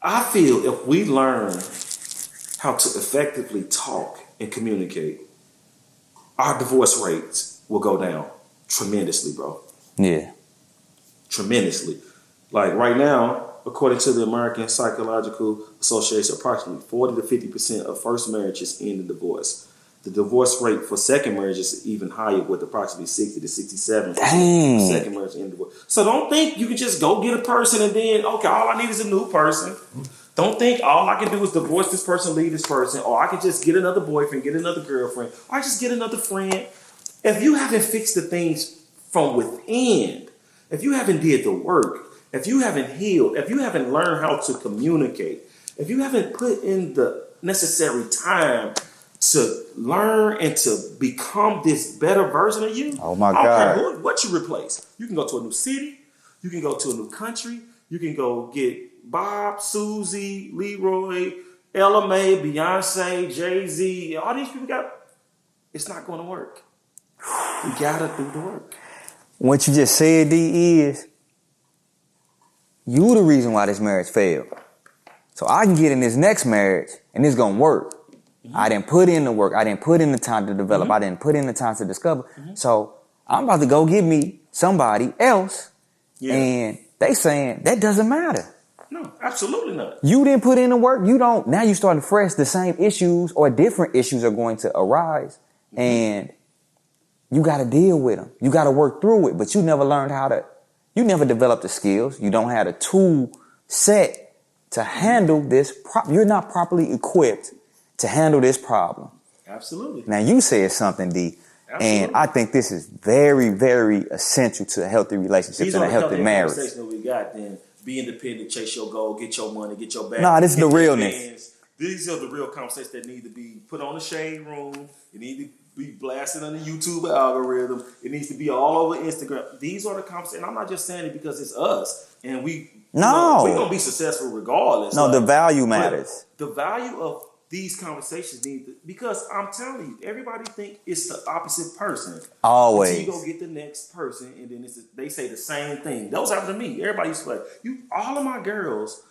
I feel if we learn how to effectively talk and communicate, our divorce rates will go down tremendously, bro. Yeah. Tremendously. Like right now, according to the American Psychological Association, approximately 40 to 50% of first marriages end in divorce. The divorce rate for second marriage is even higher, with approximately 60 to 67% of second marriage end in divorce. So don't think you can just go get a person and then, okay, all I need is a new person. Don't think all I can do is divorce this person, leave this person, or I can just get another boyfriend, get another girlfriend, or I just get another friend. If you haven't fixed the things from within, if you haven't did the work, if you haven't healed, if you haven't learned how to communicate, if you haven't put in the necessary time to learn and to become this better version of you, Oh my I don't God. care what you replace. You can go to a new city, you can go to a new country, you can go get Bob, Susie, Leroy, Ella May, Beyonce, Jay-Z, all these people it's not going to work. You gotta do the work. What you just said, D, is you the reason why this marriage failed. So I can get in this next marriage and it's gonna work. Mm-hmm. I didn't put in the work. I didn't put in the time to develop. Mm-hmm. I didn't put in the time to discover. Mm-hmm. So I'm about to go get me somebody else. Yeah. And they saying that doesn't matter. No, absolutely not. You didn't put in the work. You don't. Now you starting fresh. The same issues or different issues are going to arise. Mm-hmm. And you got to deal with them. You got to work through it. But you never learned you never developed the skills. You don't have a tool set to handle this. You're not properly equipped to handle this problem. Absolutely. Now you said something, D. Absolutely. And I think this is very, very essential to a healthy relationship and a healthy marriage. These are the conversations that we got then. Be independent, chase your goal, get your money, get your bag. Nah, this is the realness. These are the real conversations that need to be put on the shade room. It need to be blasted on the YouTube algorithm. It needs to be all over Instagram. These are the conversations. And I'm not just saying it because it's us. And we're going to be successful regardless. No, the value matters. The value of these conversations because I'm telling you, everybody think it's the opposite person. Always. Until you go get the next person, and then they say the same thing. Those happen to me. Everybody used to all of my girls,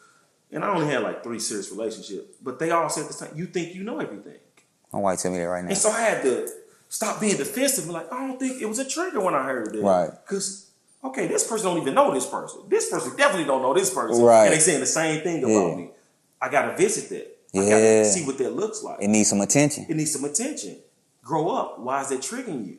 and I only had like 3 serious relationships, but they all said the same. You think you know everything. My wife tell me that right now. And so I had to stop being defensive and I don't think it was a trigger when I heard that. Right. Because, okay, this person don't even know this person. This person definitely don't know this person. Right. And they saying the same thing about me. I got to visit that. I got to see what that looks like. It needs some attention. Grow up. Why is that triggering you?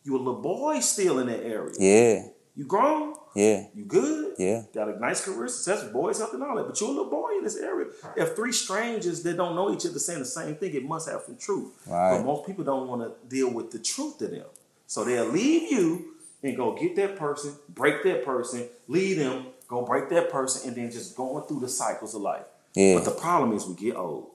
You a little boy still in that area. Yeah. You grown? Yeah. You good? Yeah. Got a nice career, successful, boys, health, and all that. But you're a little boy in this area. If 3 strangers that don't know each other saying the same thing, it must have some truth. Right. But most people don't want to deal with the truth to them. So they'll leave you and go get that person, break that person, leave them, go break that person, and then just going through the cycles of life. Yeah. But the problem is we get old.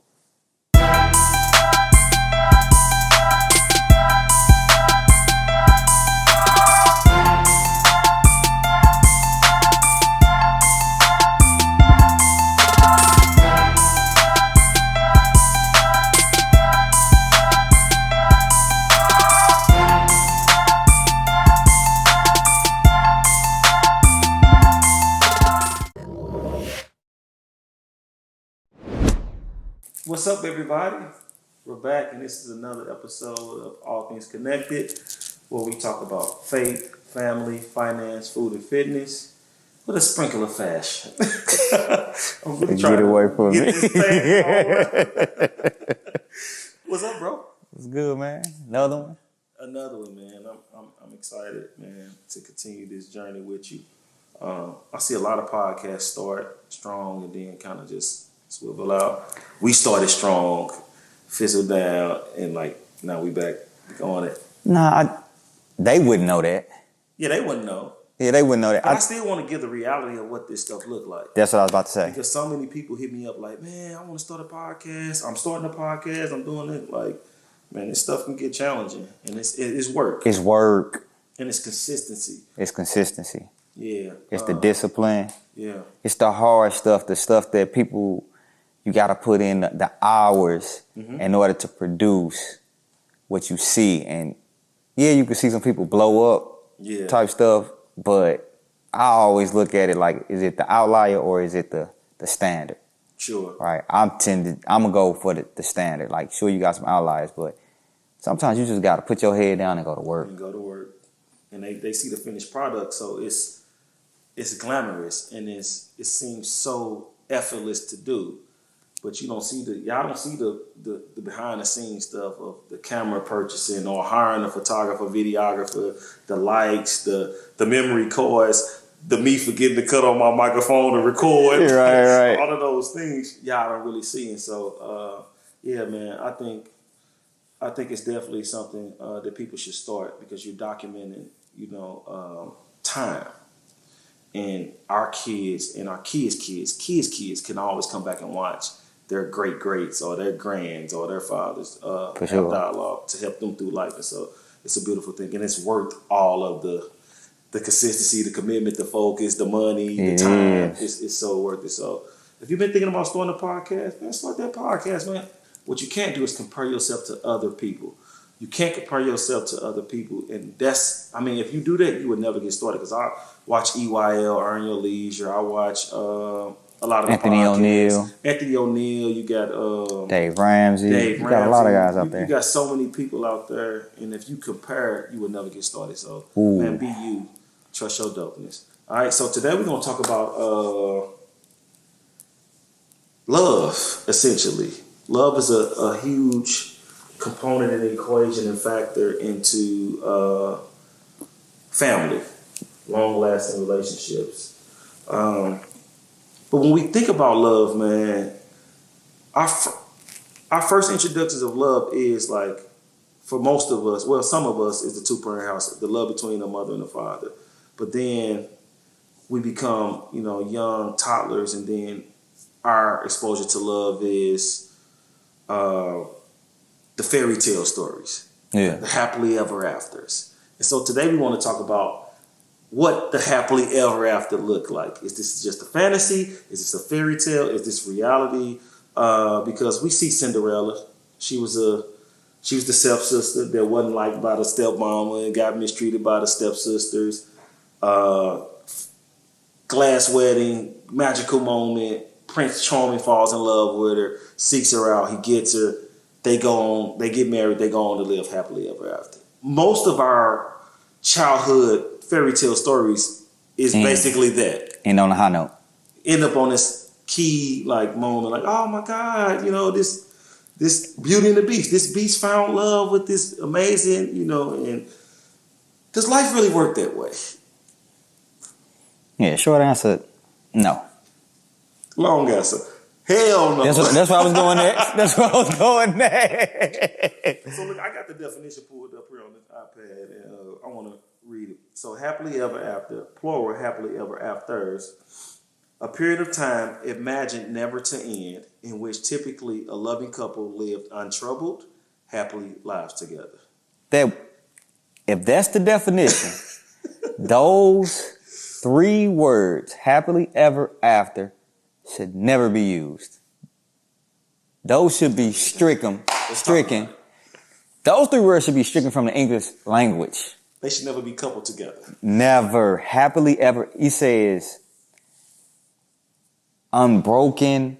What's up, everybody? We're back, and this is another episode of All Things Connected, where we talk about faith, family, finance, food, and fitness with a sprinkle of fashion. I'm really trying get away from me. What's up, bro? What's good, man? Another one? Another one, man. I'm excited, man, to continue this journey with you. I see a lot of podcasts start strong and then kind of just swivel out. We started strong, fizzled down, and now we back on it. Nah, they wouldn't know that. Yeah, they wouldn't know. Yeah, they wouldn't know that. But I still want to give the reality of what this stuff look like. That's what I was about to say. Because so many people hit me up like, man, I want to start a podcast. I'm starting a podcast. I'm doing it. Man, this stuff can get challenging. And it's work. It's work. And it's consistency. Yeah. It's the discipline. Yeah. It's the hard stuff, the stuff that people, you got to put in the hours in order to produce what you see. And yeah, you can see some people blow up type stuff, but I always look at it like, is it the outlier or is it the standard? Sure. Right? I'm gonna go for the standard. Like, sure, you got some outliers, but sometimes you just gotta put your head down and go to work. And go to work. And they see the finished product, so it's glamorous and it seems so effortless to do. But y'all don't see the behind the scenes stuff of the camera purchasing or hiring a photographer, videographer, the lights, the memory cards, the me forgetting to cut on my microphone to record. Right. All of those things y'all don't really see. And so yeah, man, I think it's definitely something that people should start, because you're documenting, time. And our kids and our kids can always come back and watch their greats or their grands or their fathers have dialogue to help them through life. And so it's a beautiful thing, and it's worth all of the consistency, the commitment, the focus, the money, the time. It's so worth it. So if you've been thinking about starting a podcast, man, start that podcast, man. What you can't do is compare yourself to other people. You can't compare yourself to other people. And if you do that, you would never get started. Because I watch EYL, Earn Your Leisure. I watch a lot of Anthony O'Neill. You got Dave Ramsey. You got a lot of guys out there. You got so many people out there. And if you compare, you would never get started. So, man, be you. Trust your dopeness. All right, so today we're going to talk about love, essentially. Love is a huge component in the equation and factor into family, long-lasting relationships. But when we think about love, man, our first introductions of love is like, for most of us, well, some of us, is the two-parent house, the love between the mother and the father. But then we become, young toddlers, and then our exposure to love is the fairy tale stories, the happily ever afters. And so today we want to talk about what the happily ever after look like. Is this just a fantasy? Is this a fairy tale? Is this reality? Because we see Cinderella. She was the stepsister that wasn't liked by the stepmama and got mistreated by the stepsisters. Glass wedding, magical moment. Prince Charming falls in love with her, seeks her out, he gets her. They get married, they go on to live happily ever after. Most of our childhood fairy tale stories is basically that. And on a high note. End up on this key moment, like, oh my God, this Beauty and the Beast. This beast found love with this amazing, and does life really work that way? Yeah, short answer, no. Long answer, hell no. That's where I was going next. So look, I got the definition pulled up here on this iPad, and I want to read it. So happily ever after, plural happily ever afters, a period of time imagined never to end, in which typically a loving couple lived untroubled, happily lives together. If that's the definition, those 3 words, happily ever after, should never be used. Those should be stricken. Those 3 words should be stricken from the English language. They should never be coupled together. Never. Happily ever. He says unbroken,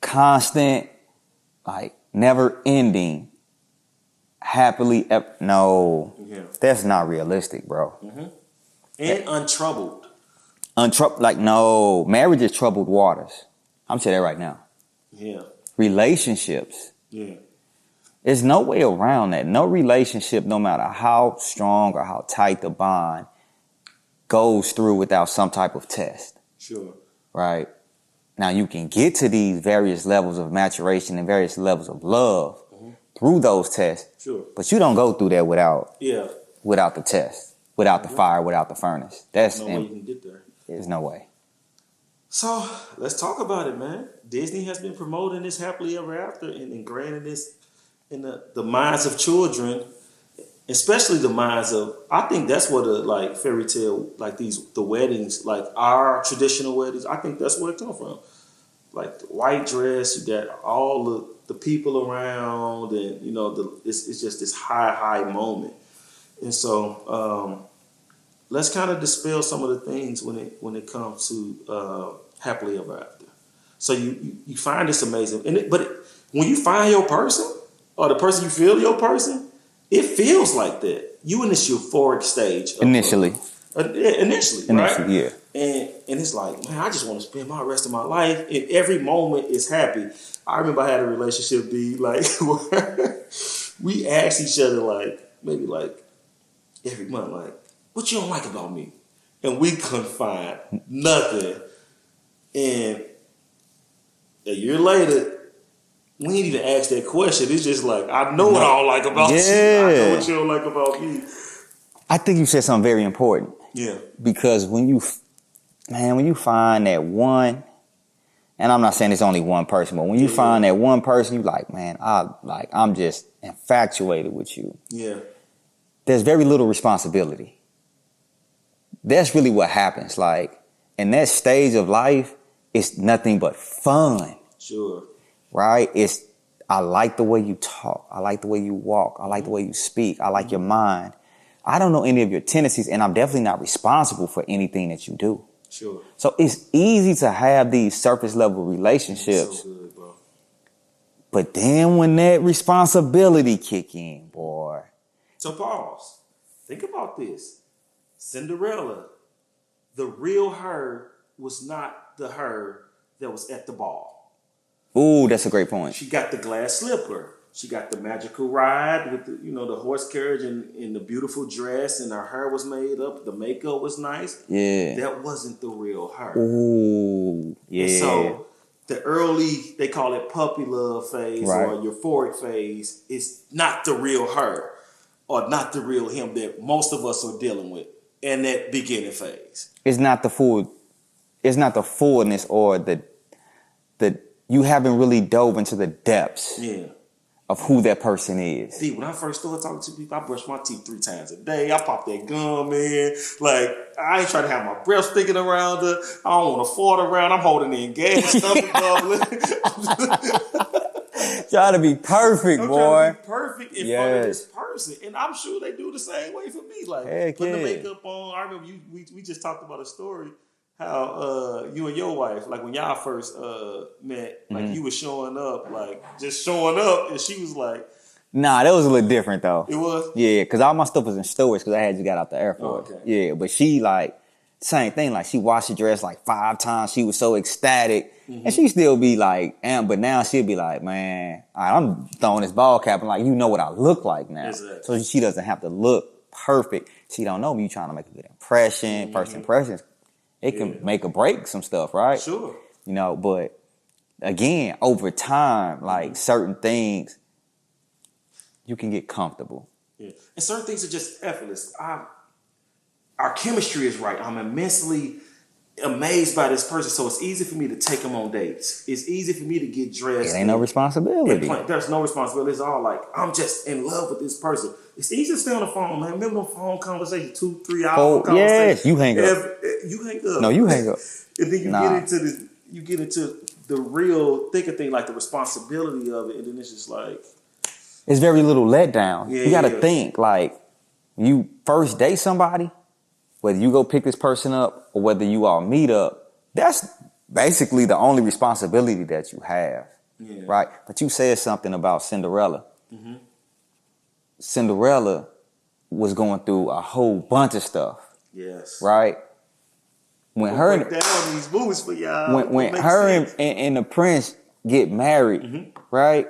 constant, never ending. Happily ever. No. Yeah. That's not realistic, bro. Mm-hmm. And untroubled. No. Marriage is troubled waters. I'm saying that right now. Yeah. Relationships. Yeah. There's no way around that. No relationship, no matter how strong or how tight the bond, goes through without some type of test. Sure. Right? Now, you can get to these various levels of maturation and various levels of love through those tests. Sure. But you don't go through that without the test, without the fire, without the furnace. There's no way you can get there. There's no way. So let's talk about it, man. Disney has been promoting this happily ever after and ingraining this in the minds of children, especially the minds of. I think that's what a fairy tale, the weddings, our traditional weddings. I think that's where it comes from. Like the white dress, you got all the people around, and it's just this high moment. And so let's kind of dispel some of the things when it comes to happily ever after. So you find this amazing, when you find your person or the person you feel your person, it feels like that. You in this euphoric stage Initially, right? yeah. And it's like, man, I just want to spend my rest of my life, and every moment is happy. I remember I had a relationship be like where we asked each other like maybe like every month, like, what you don't like about me? And we couldn't find nothing. And a year later, we ain't even asked that question. It's just like, I know what I don't like about you. I know what you don't like about me. I think you said something very important. Yeah. Because when you find that one, and I'm not saying it's only one person, but when you find that one person, you like, man, I'm just infatuated with you. Yeah. There's very little responsibility. That's really what happens. Like, in that stage of life, it's nothing but fun. Sure. Right? I like the way you talk. I like the way you walk. I like the way you speak. I like your mind. I don't know any of your tendencies, and I'm definitely not responsible for anything that you do. Sure. So it's easy to have these surface level relationships. So good, bro. But then when that responsibility kick in, boy. So pause. Think about this. Cinderella, the real her was not the her that was at the ball. Ooh, that's a great point. She got the glass slipper. She got the magical ride with the horse carriage and the beautiful dress, and her hair was made up. The makeup was nice. Yeah. That wasn't the real her. Ooh, yeah. And so the early, they call it puppy love phase right. or euphoric phase, is not the real her or not the real him that most of us are dealing with in that beginning phase. It's not the fullness or the you haven't really dove into the depths. Yeah. Of who that person is. See, when I first started talking to people, I brush my teeth 3 times a day. I pop that gum in. Like, I ain't trying to have my breath sticking around her. I don't want to fart around. I'm holding in gas, stomach bubbling. Trying to be perfect, boy. Trying to be perfect in front of this person. And I'm sure they do the same way for me. Like, putting the makeup on. I remember we just talked about a story. How you and your wife, like when y'all first met, like you was showing up, like just showing up, and she was like, "Nah, that was a little different though." It was, yeah, because all my stuff was in storage because I had just got out the airport. Oh, okay. Yeah, but she like same thing, like she washed the dress like 5 times. She was so ecstatic, and she still be like, but now she'll be like, "Man, I'm throwing this ball cap," and like you know what I look like now, so she doesn't have to look perfect. She don't know me. You trying to make a good impression, first impressions. It can make or break some stuff, right? Sure. But again, over time, like certain things, you can get comfortable. Yeah. And certain things are just effortless. Our chemistry is right. I'm immensely amazed by this person, so it's easy for me to take them on dates. It's easy for me to get dressed. It ain't no responsibility. There's no responsibility. It's all like, I'm just in love with this person. It's easy to stay on the phone, man. Remember the phone conversation, 2-3 hour conversation? Yes, you hang up. You hang up. No, you hang up. And then you get into the real thicker thing, like the responsibility of it, and then it's just like, it's very little letdown. Yeah, you got to think, like, you first date somebody, whether you go pick this person up or whether you all meet up, that's basically the only responsibility that you have, right? But you said something about Cinderella. Mm-hmm. Cinderella was going through a whole bunch of stuff. Yes. Right? When her break down these movies for y'all. When her and the prince get married, right?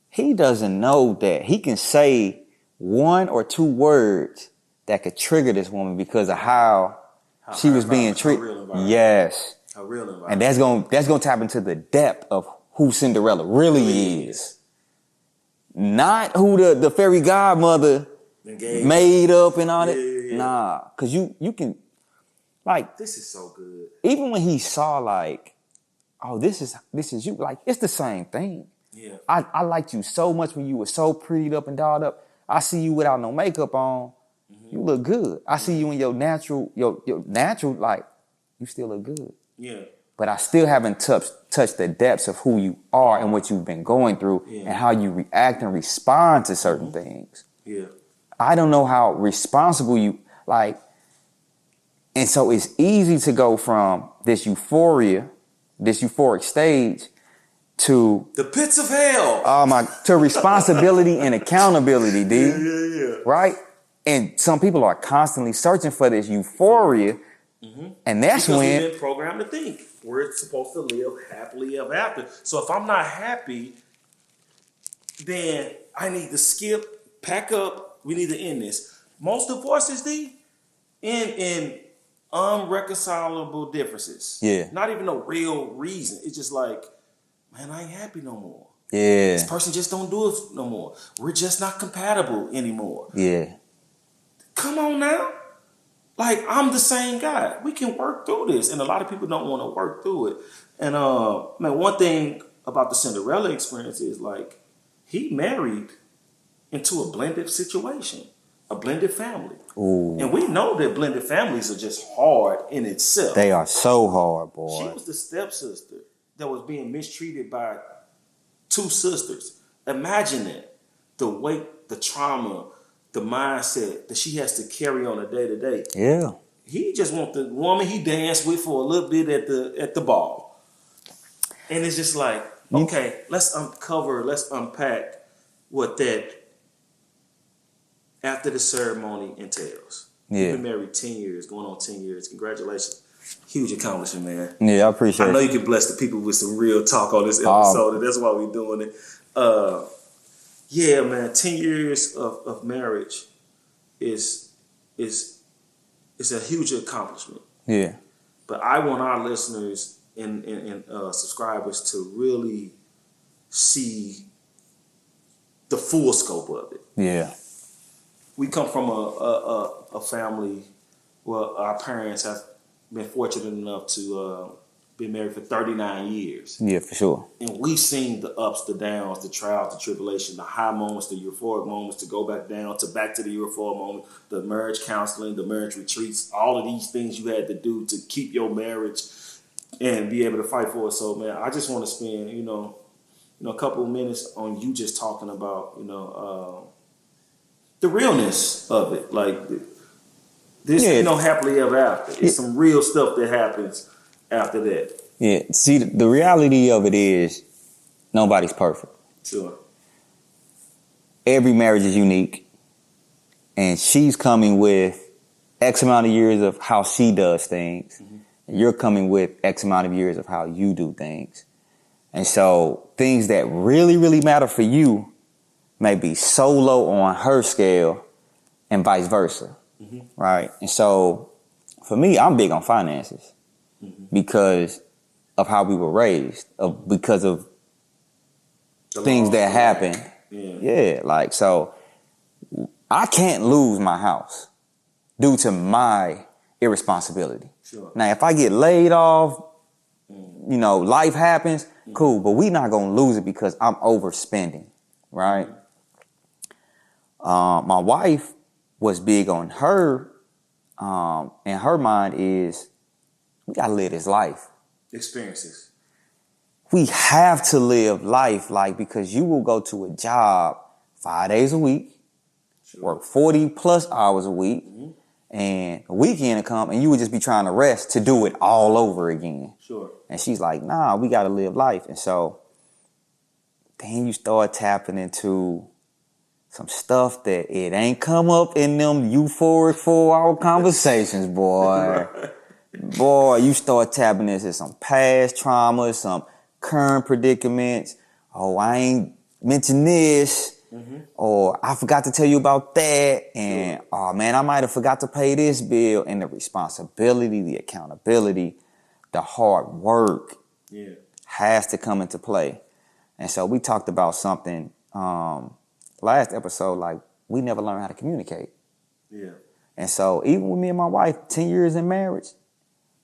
He doesn't know that he can say 1 or 2 words that could trigger this woman because of how she was being treated. Yes. A real environment. And that's gonna tap into the depth of who Cinderella really is. Not who the fairy godmother made up and all that. Yeah. Nah, because you can, like, this is so good. Even when he saw like, oh, this is you, like, it's the same thing. Yeah. I liked you so much when you were so prettied up and dolled up. I see you without no makeup on. You look good. I see you in your natural, like, you still look good. Yeah. But I still haven't touched the depths of who you are and what you've been going through and how you react and respond to certain things. Yeah. I don't know how responsible you, like, and so it's easy to go from this euphoria this euphoric stage to the pits of hell. To responsibility and accountability, D. Yeah. Right? And some people are constantly searching for this euphoria. Mm-hmm. And that's because when we've been programmed to think we're supposed to live happily ever after. So if I'm not happy, then I need to skip, pack up. We need to end this. Most divorces, D, in unreconcilable differences. Yeah. Not even a real reason. It's just like, man, I ain't happy no more. Yeah. This person just don't do it no more. We're just not compatible anymore. Yeah. Come on now. Like, I'm the same guy. We can work through this. And a lot of people don't want to work through it. And man, one thing about the Cinderella experience is like he married into a blended situation, a blended family. Ooh. And we know that blended families are just hard in itself. They are so hard, boy. She was the stepsister that was being mistreated by two sisters. Imagine that. The weight, the trauma, the mindset that she has to carry on a day to day. Yeah. He just want the woman he danced with for a little bit at the ball. And it's just like, okay, let's uncover, let's unpack what that after the ceremony entails. Yeah. You've been married 10 years, going on 10 years. Congratulations. Huge accomplishment, man. Yeah, I appreciate it. I know you can bless the people with some real talk on this episode, and that's why we're doing it. Yeah, man, 10 years of marriage is a huge accomplishment. Yeah. But I want our listeners and subscribers to really see the full scope of it. Yeah. We come from a family where our parents have been fortunate enough to been married for 39 years. Yeah, for sure. And we've seen the ups, the downs, the trials, the tribulation, the high moments, the euphoric moments, to go back down, to back to the euphoric moment, the marriage counseling, the marriage retreats, all of these things you had to do to keep your marriage and be able to fight for it. So, man, I just want to spend, a couple of minutes on you just talking about, the realness of it. Like, this, happily ever after. It's some real stuff that happens after that. Yeah. See, the reality of it is nobody's perfect. Sure. Every marriage is unique. And she's coming with X amount of years of how she does things. Mm-hmm. And you're coming with X amount of years of how you do things. And so things that really, really matter for you may be so low on her scale and vice versa. Mm-hmm. Right? And so for me, I'm big on finances. Mm-hmm. Because of how we were raised, because of the things that happen. Yeah, like, so I can't lose my house due to my irresponsibility. Sure. Now, if I get laid off, life happens, cool, but we not gonna lose it because I'm overspending, right? My wife was big on her, and her mind is, we gotta live this life. Experiences. We have to live life, like, because you will go to a job 5 days a week, sure, work 40 plus hours a week, mm-hmm, and a weekend to come, and you would just be trying to rest to do it all over again. Sure. And she's like, nah, we gotta live life. And so then you start tapping into some stuff that it ain't come up in them euphoric 4-hour conversations, boy. Boy, you start tapping into some past trauma, some current predicaments. Oh, I ain't mentioned this. Mm-hmm. Or I forgot to tell you about that. And, oh, man, I might have forgot to pay this bill. And the responsibility, the accountability, the hard work has to come into play. And so we talked about something last episode, like, we never learned how to communicate. Yeah. And so even with me and my wife, 10 years in marriage,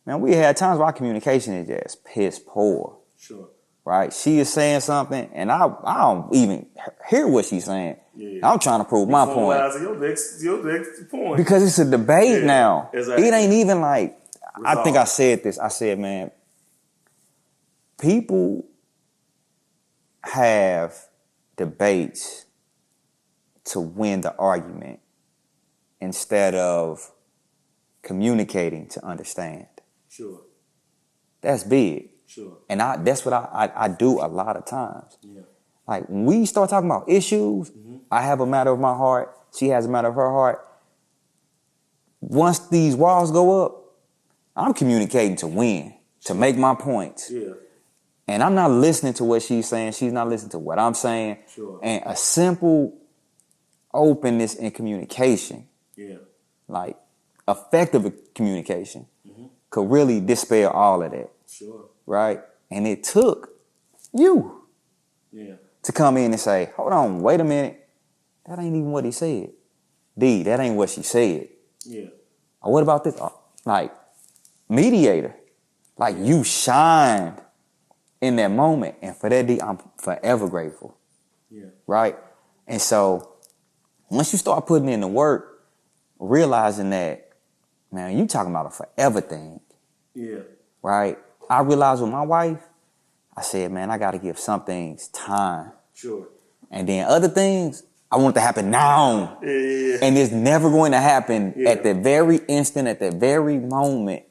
man, we had times where our communication is just piss poor. Sure. Right? She is saying something, and I don't even hear what she's saying. Yeah. I'm trying to prove my point. Your next point. Because it's a debate now. Exactly. It ain't even like, resolve. I think I said this. I said, man, people have debates to win the argument instead of communicating to understand. Sure. That's big. Sure. And that's what I do a lot of times. Yeah. Like when we start talking about issues, I have a matter of my heart. She has a matter of her heart. Once these walls go up, I'm communicating to win, to make my points. Yeah. And I'm not listening to what she's saying. She's not listening to what I'm saying. Sure. And a simple openness in communication, Yeah. like effective communication, could really dispel all of that. Sure. Right? And it took you to come in and say, hold on, wait a minute. That ain't even what he said. D, that ain't what she said. Yeah. Or what about this? Like, mediator. Like, you shined in that moment. And for that, D, I'm forever grateful. Yeah. Right? And so, once you start putting in the work, realizing that, man, you talking about a forever thing. Yeah. Right? I realized with my wife, I said, man, I got to give some things time. Sure. And then other things, I want it to happen now. Yeah. And it's never going to happen Yeah. at the very instant, at the very moment.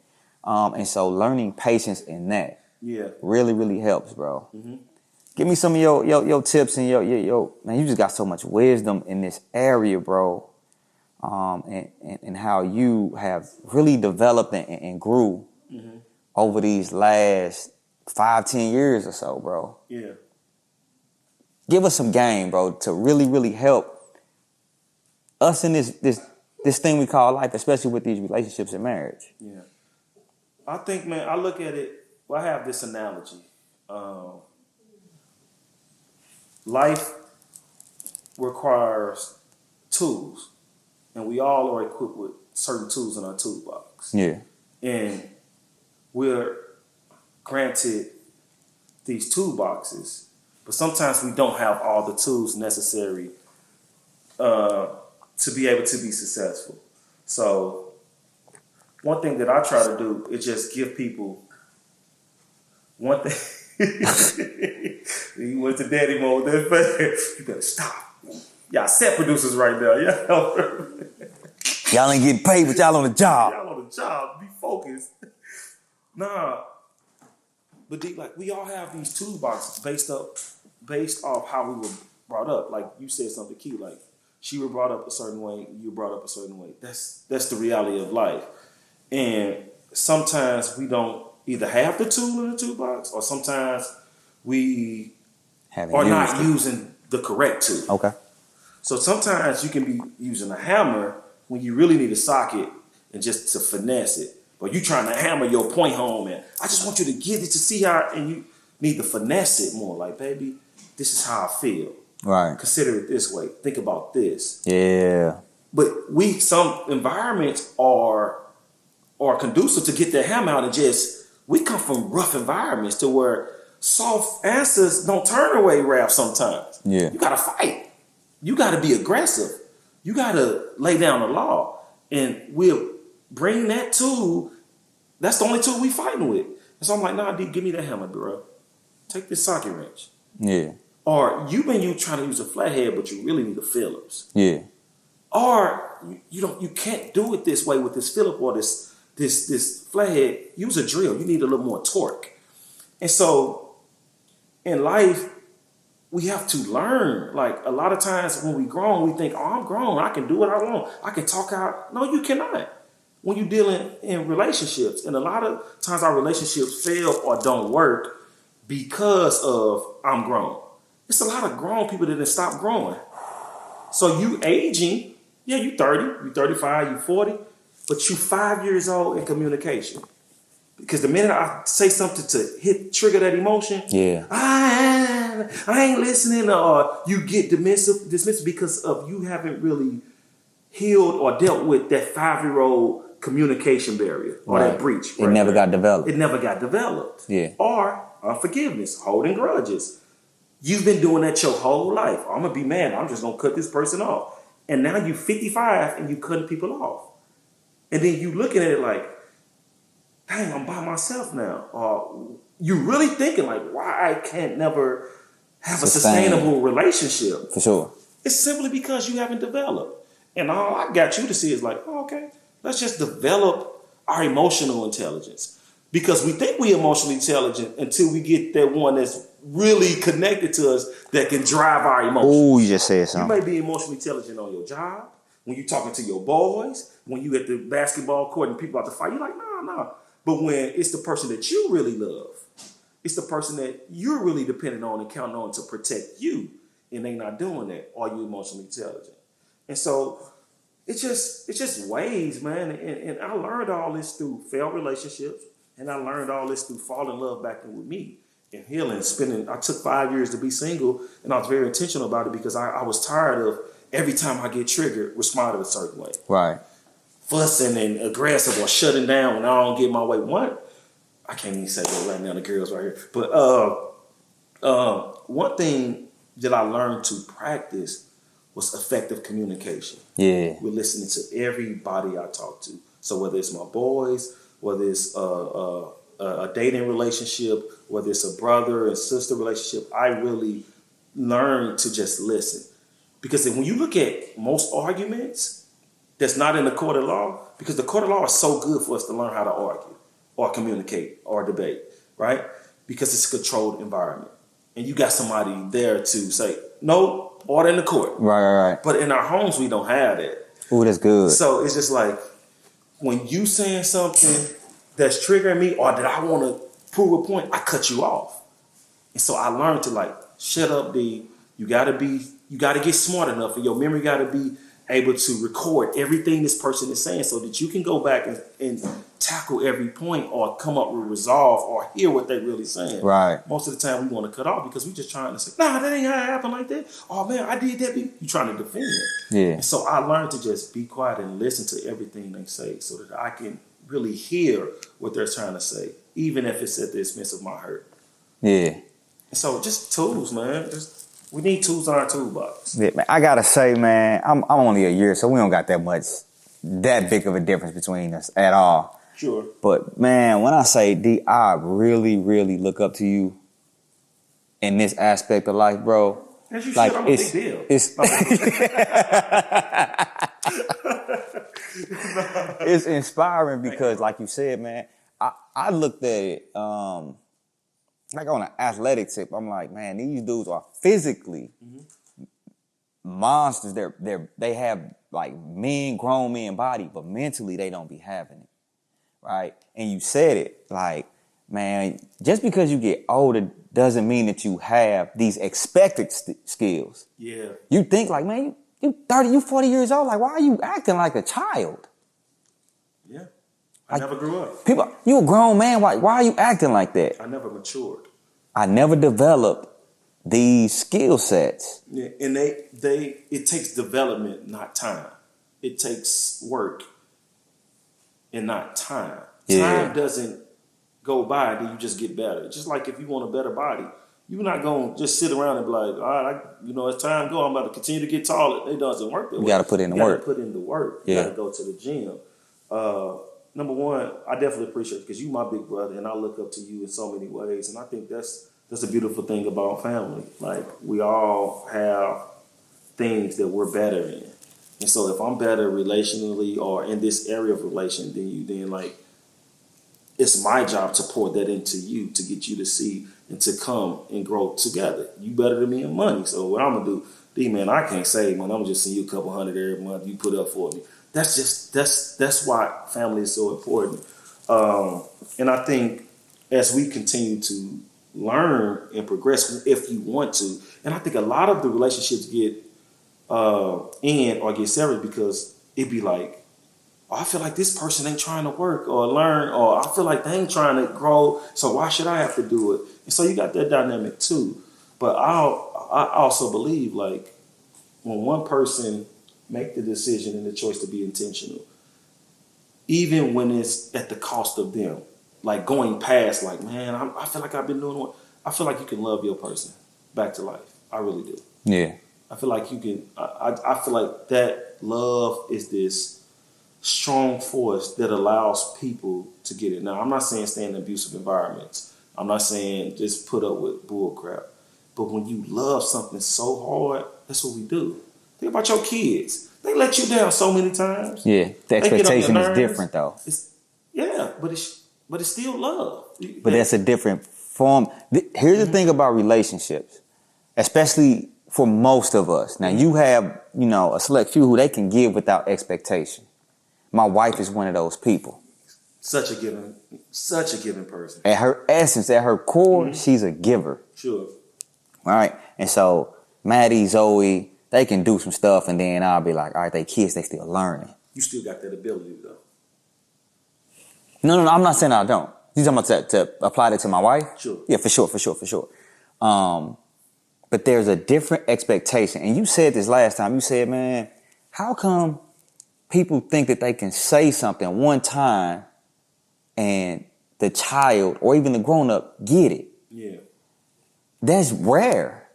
And so learning patience in that really, really helps, bro. Give me some of your tips and your man, you just got so much wisdom in this area, bro. And how you have really developed and grew over these last 5-10 years or so, bro. Yeah. Give us some game, bro, to really, really help us in this thing we call life, especially with these relationships and marriage. Yeah. I think, man, I look at it, I have this analogy. Life requires tools, and we all are equipped with certain tools in our toolbox. Yeah. And we're granted these toolboxes, but sometimes we don't have all the tools necessary to be able to be successful. So one thing that I try to do is just give people one thing. He went to daddy mode. You better stop. Y'all set producers right now. Y'all ain't getting paid, but y'all on the job. Y'all on the job. Be focused. Nah. But like we all have these toolboxes based off how we were brought up. Like you said something key, like she was brought up a certain way, you were brought up a certain way. That's the reality of life. And sometimes we don't either have the tool in the toolbox, or sometimes we are not using the correct tool. Okay. So sometimes you can be using a hammer when you really need a socket and just to finesse it. But you trying to hammer your point home, and I just want you to get it to see how, and you need to finesse it more. Like, baby, this is how I feel. Right. Consider it this way. Think about this. Yeah. But some environments are conducive to get that hammer out, and we come from rough environments to where soft answers don't turn away wrath sometimes. Yeah. You gotta fight. You gotta be aggressive. You gotta lay down the law. And we'll bring that tool. That's the only tool we fighting with. And so I'm like, nah, D, give me that hammer, bro. Take this socket wrench. Yeah. Or you trying to use a flathead, but you really need a Phillips. Yeah. Or you can't do it this way with this Phillips or this flathead. Use a drill. You need a little more torque. And so in life, we have to learn. Like a lot of times when we grown, we think, oh, I'm grown. I can do what I want. I can talk out. No, you cannot. When you're dealing in relationships. And a lot of times our relationships fail or don't work because of I'm grown. It's a lot of grown people that didn't stop growing. So you aging, yeah, you 30, you 35, you 40, but you 5 years old in communication. Because the minute I say something to trigger that emotion, I ain't listening, or you get dismissed because of you haven't really healed or dealt with that 5-year-old communication barrier or that breach. It never got developed. It never got developed. Yeah. Or unforgiveness, holding grudges. You've been doing that your whole life. I'm going to be mad. I'm just going to cut this person off. And now you're 55 and you cutting people off. And then you looking at it like, dang, I'm by myself now. Or you really thinking like, why I can't never have a sustainable relationship. For sure. It's simply because you haven't developed. And all I got you to see is like, oh, okay, let's just develop our emotional intelligence. Because we think we emotionally intelligent until we get that one that's really connected to us that can drive our emotions. Ooh, you just said You something. may be emotionally intelligent on your job, when you're talking to your boys, when you at the basketball court and people out to fight, you're like, nah. But when it's the person that you really love, it's the person that you're really dependent on and counting on to protect you, and they not doing that, are you emotionally intelligent? And so it's just ways, man. And I learned all this through failed relationships, and I learned all this through falling in love back in with me and healing. I took 5 years to be single, and I was very intentional about it because I was tired of every time I get triggered, responding a certain way. Right. Fussing and aggressive or shutting down when I don't get my way. I can't even say that right now, the girls right here. But one thing that I learned to practice was effective communication. Yeah. We're listening to everybody I talk to. So whether it's my boys, whether it's a dating relationship, whether it's a brother and sister relationship, I really learned to just listen. Because when you look at most arguments that's not in the court of law, because the court of law is so good for us to learn how to argue or communicate or debate, right? Because it's a controlled environment. And you got somebody there to say, no, order in the court. Right. But in our homes, we don't have that. Ooh, that's good. So it's just like, when you saying something that's triggering me or that I want to prove a point, I cut you off. And so I learned to like, shut up, D. You gotta get smart enough, and your memory gotta be able to record everything this person is saying so that you can go back and tackle every point or come up with resolve or hear what they're really saying. Right. Most of the time we want to cut off because we're just trying to say, nah, that ain't how it happened like that. Oh man, I did that. You trying to defend it. Yeah. And so I learned to just be quiet and listen to everything they say so that I can really hear what they're trying to say, even if it's at the expense of my hurt. Yeah. And so just tools, man. We need tools in our toolbox. Yeah, man. I gotta say, man, I'm only a year, so we don't got that big of a difference between us at all. Sure. But man, when I say D, I really, really look up to you in this aspect of life, bro. As you like should, I'm a big deal. It's inspiring because, like you said, man, I looked at it like on an athletic tip. I'm like, man, these dudes are physically monsters. They have like grown men body, but mentally they don't be having it, right? And you said it, like, man, just because you get older doesn't mean that you have these expected skills. Yeah. You think like, man, you 30, you 40 years old. Like, why are you acting like a child? Yeah. I never grew up. People, you a grown man. Why are you acting like that? I never matured. I never developed these skill sets. Yeah, and it takes development, not time. It takes work and not time. Yeah. Time doesn't go by and then you just get better. Just like if you want a better body, you're not going to just sit around and be like, all right, as time goes, I'm about to continue to get taller. It doesn't work that way. You got to put in the work. You got to put in the work. You got to go to the gym. Number one, I definitely appreciate it because you my big brother and I look up to you in so many ways. And I think that's a beautiful thing about family. Like, we all have things that we're better in. And so if I'm better relationally or in this area of relation than you, then like, it's my job to pour that into you to get you to see and to come and grow together. You better than me in money. So what I'm going to do, D, man, I can't save, man. I'm just send you a couple $100 every month. You put up for me. That's why family is so important. And I think as we continue to learn and progress, if you want to, and I think a lot of the relationships get in or get severed because it be like, oh, I feel like this person ain't trying to work or learn, or I feel like they ain't trying to grow, so why should I have to do it? And so you got that dynamic too. But I also believe, like, when one person make the decision and the choice to be intentional, even when it's at the cost of them, like going past, like, man, I feel like I've been doing what, I feel like you can love your person back to life. I really do. Yeah. I feel like you can, I feel like that love is this strong force that allows people to get it. Now, I'm not saying stay in abusive environments. I'm not saying just put up with bull crap. But when you love something so hard, that's what we do. Think about your kids. They let you down so many times. Yeah, the expectation is different though. But But it's still love. But that's a different form. Here's the thing about relationships, especially for most of us. Now, you have, a select few who they can give without expectation. My wife is one of those people. Such a giving person. At her essence, at her core, she's a giver. Sure. All right. And so Maddie, Zoe, they can do some stuff, and then I'll be like, all right, they kids, they still learning. You still got that ability, though. No, I'm not saying I don't. You talking about to apply that to my wife? Sure. Yeah, for sure. But there's a different expectation. And you said this last time. You said, man, how come people think that they can say something one time and the child or even the grown-up get it? Yeah. That's rare.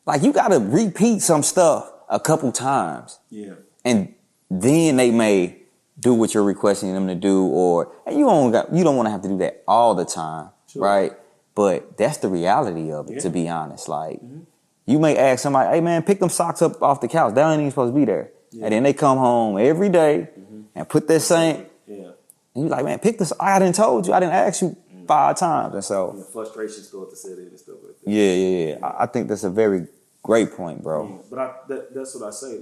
Like, you got to repeat some stuff a couple times. Yeah. And then they may do what you're requesting them to do, and you don't want to have to do that all the time, sure. Right? But that's the reality of it, to be honest. Like, you may ask somebody, hey, man, pick them socks up off the couch. They ain't even supposed to be there. Yeah. And then they come home every day and put that same. Yeah. And you're like, man, pick this. I didn't told you. I didn't ask you 5 times. And so. And the frustration start to set in and stuff like that. Yeah. I think that's a very great point, bro. Yeah. But that's what I say.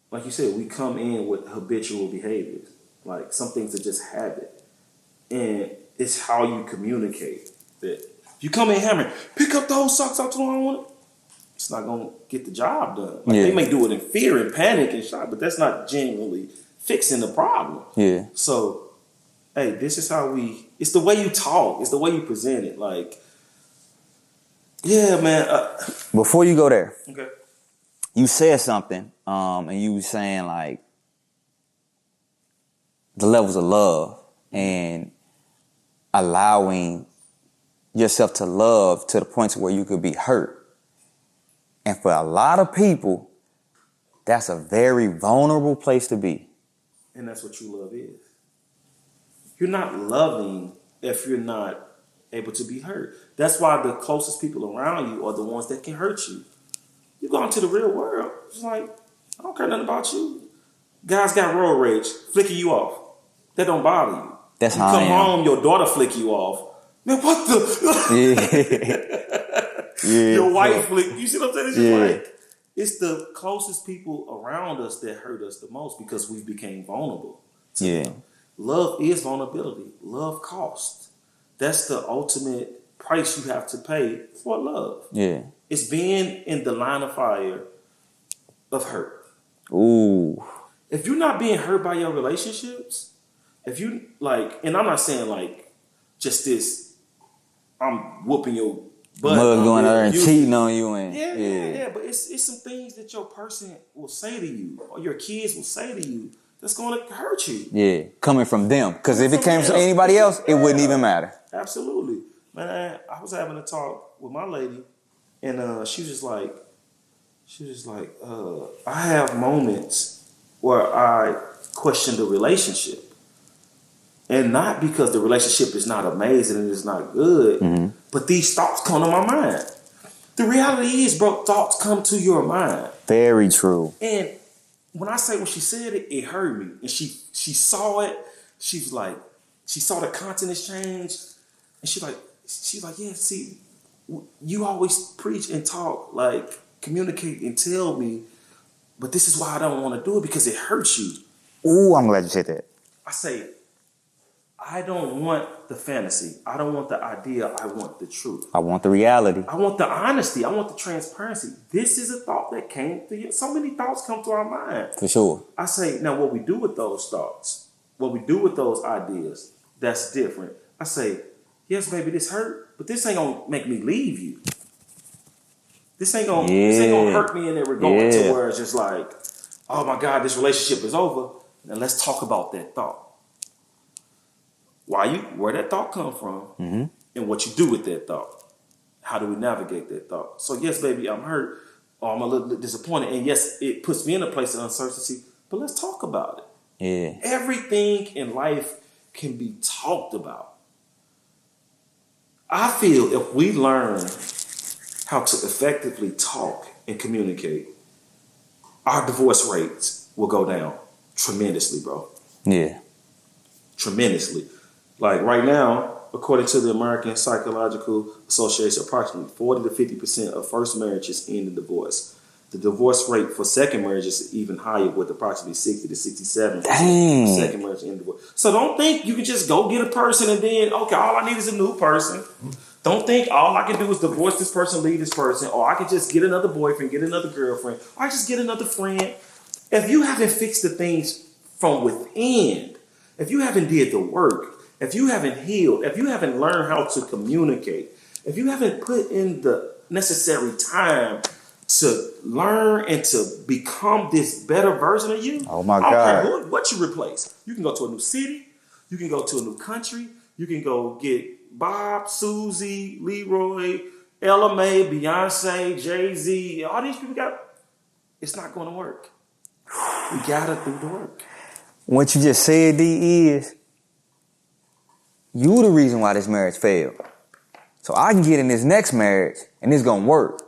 Like you said, we come in with habitual behaviors. Like, some things are just habit. And it's how you communicate that. You come in hammering, pick up those socks out to I want it. It's not going to get the job done. Like, they may do it in fear and panic and shock, but that's not genuinely fixing the problem. Yeah. So, hey, this is how it's the way you talk. It's the way you present it. Like, yeah, man. Before you go there. Okay. You said something, and you were saying, like, the levels of love and allowing yourself to love to the point to where you could be hurt. And for a lot of people, that's a very vulnerable place to be. And that's what true love is. You're not loving if you're not able to be hurt. That's why the closest people around you are the ones that can hurt you. You go into the real world, it's like, I don't care nothing about you. Guys got road rage, flicking you off. That don't bother you. That's you how I am. Come home, your daughter flick you off. Man, what the? Yeah. Your wife flick. You see what I'm saying? It's just like, it's the closest people around us that hurt us the most because we became vulnerable. Them. Love is vulnerability. Love costs. That's the ultimate price you have to pay for love. Yeah. It's being in the line of fire of hurt. Ooh. If you're not being hurt by your relationships, if you and I'm not saying just this, I'm whooping your butt. Mug going out there and cheating on you. And yeah. But it's some things that your person will say to you or your kids will say to you that's going to hurt you. Yeah, coming from them. Because if it came from anybody else, it wouldn't even matter. Absolutely. Man, I was having a talk with my lady, and she was just like, I have moments where I question the relationship. And not because the relationship is not amazing and it's not good, but these thoughts come to my mind. The reality is, bro, thoughts come to your mind. Very true. And when she said it, it hurt me. And she saw it. She's like, she saw the countenance change. And she's like, yeah, see, you always preach and talk, communicate and tell me, but this is why I don't want to do it because it hurts you. Ooh, I'm glad you said that. I say, I don't want the fantasy. I don't want the idea. I want the truth. I want the reality. I want the honesty. I want the transparency. This is a thought that came to you. So many thoughts come to our mind. For sure. I say, now what we do with those thoughts, what we do with those ideas, that's different. I say, yes, baby, this hurt, but this ain't going to make me leave you. This ain't going to hurt me in that regard to where it's just like, oh my God, this relationship is over. Now let's talk about that thought. Where that thought come from, and what you do with that thought. How do we navigate that thought? So yes, baby, I'm hurt, or I'm a little disappointed, and yes, it puts me in a place of uncertainty. But let's talk about it. Yeah. Everything in life can be talked about. I feel if we learn how to effectively talk and communicate, our divorce rates will go down tremendously, bro. Yeah. Tremendously. Like right now, according to the American Psychological Association, approximately 40 to 50% of first marriages end in divorce. The divorce rate for second marriage is even higher, with approximately 60 to 67% Dang. of second marriage end in divorce. So don't think you can just go get a person and then, okay, all I need is a new person. Don't think all I can do is divorce this person, leave this person, or I can just get another boyfriend, get another girlfriend, or I just get another friend. If you haven't fixed the things from within, if you haven't did the work, if you haven't healed, if you haven't learned how to communicate, if you haven't put in the necessary time to learn and to become this better version of you, Oh my I don't God. care what you replace. You can go to a new city, you can go to a new country, you can go get Bob, Susie, Leroy, Ella May, Beyonce, Jay-Z, all these people it's not going to work. We gotta do the work. What you just said, D, is you the reason why this marriage failed. So I can get in this next marriage and it's gonna work.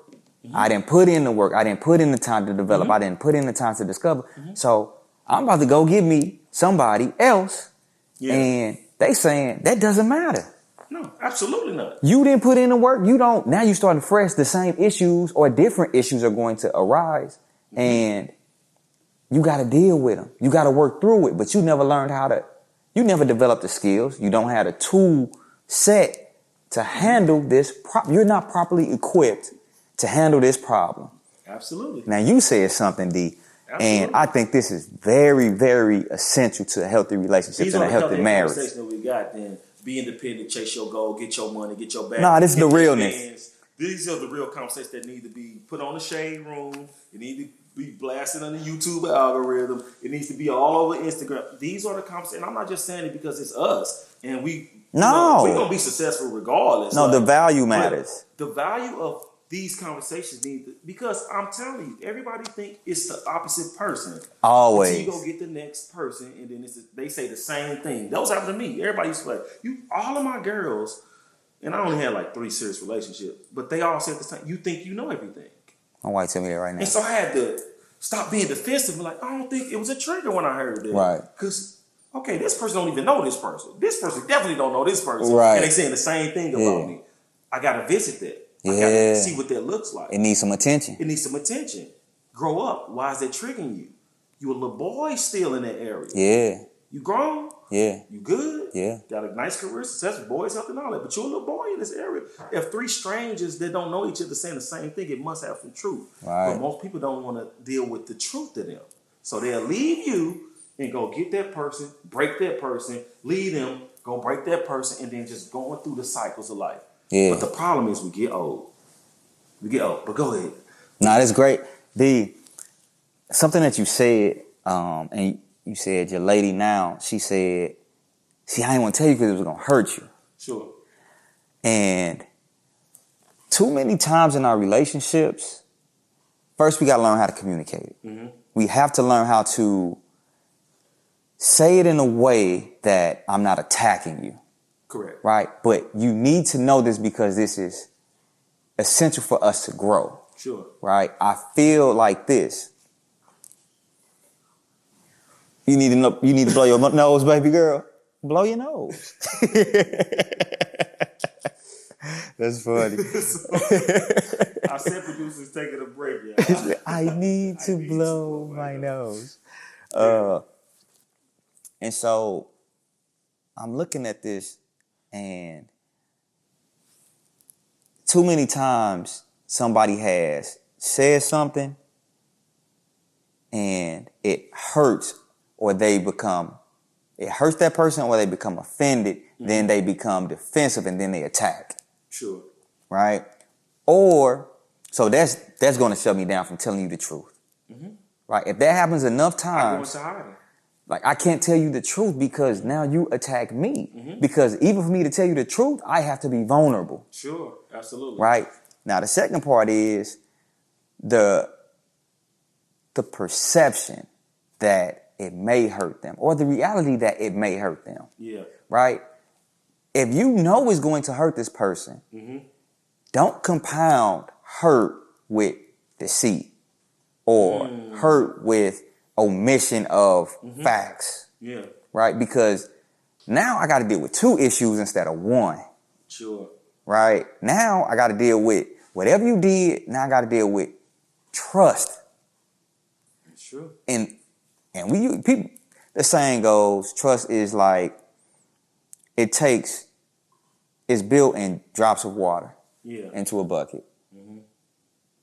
Mm-hmm. I didn't put in the work. I didn't put in the time to develop. Mm-hmm. I didn't put in the time to discover. Mm-hmm. So I'm about to go get me somebody else. Yeah. And they saying that doesn't matter. No, absolutely not. You didn't put in the work. You don't. Now you starting fresh. The same issues or different issues are going to arise. Mm-hmm. And you got to deal with them. You got to work through it. But you never learned you never developed the skills. You don't have a tool set to handle this. You're not properly equipped to handle this problem. Absolutely. Now you said something, D. Absolutely. And I think this is very, very essential to a healthy relationship and a healthy marriage. These are the conversations that we got then. Be independent, chase your goal, get your money, get your bag. Nah, this is the realness. These are the real conversations that need to be put on the shade room. It need to be blasted on the YouTube algorithm. It needs to be all over Instagram. These are the conversations. And I'm not just saying it because it's us. And we're going to be successful regardless. No, the value matters. The value of these conversations because I'm telling you, everybody think it's the opposite person. Always. Until you go get the next person, and then they say the same thing. Those happen to me. Everybody used to all of my girls, and I only had like 3 serious relationships, but they all said the same. You think you know everything. My wife tell me that right now. And so I had to stop being defensive and I don't think it was a trigger when I heard that. Right. Because, okay, this person don't even know this person. This person definitely don't know this person. Right. And they saying the same thing about me. I got to visit that. I got to see what that looks like. It needs some attention. Grow up. Why is that triggering you? You a little boy still in that area. Yeah. You grown. Yeah. You good. Yeah. Got a nice career, successful, boys, health, and all that. But you're a little boy in this area. If 3 strangers that don't know each other saying the same thing, it must have some truth. Right. But most people don't want to deal with the truth to them. So they'll leave you and go get that person, break that person, leave them, go break that person, and then just going through the cycles of life. Yeah. But the problem is we get old. But go ahead. Nah, that's great. Something that you said, and you said your lady now, she said, see, I didn't want to tell you because it was going to hurt you. Sure. And too many times in our relationships, first we got to learn how to communicate. Mm-hmm. We have to learn how to say it in a way that I'm not attacking you. Correct. Right? But you need to know this because this is essential for us to grow. Sure. Right? I feel like this. You need to blow your nose, baby girl. Blow your nose. That's funny. Our set producer's taking a break, y'all. I need to blow my nose. And so I'm looking at this, and too many times somebody has said something and it hurts, or it hurts that person, or they become offended, then they become defensive, and then they attack. Sure. Right? Or, so that's going to shut me down from telling you the truth. Mm-hmm. Right? If that happens enough times, like I can't tell you the truth because now you attack me. Mm-hmm. Because even for me to tell you the truth, I have to be vulnerable. Sure, absolutely. Right? Now the second part is the perception that it may hurt them, or the reality that it may hurt them. Yeah. Right? If you know it's going to hurt this person, don't compound hurt with deceit or hurt with omission of facts. Yeah. Right? Because Now I got to deal with 2 issues instead of 1. Sure. Right? Now I got to deal with whatever you did. Now I got to deal with trust. It's true. And people, the saying goes, trust is like, it's built in drops of water into a bucket. Mm-hmm.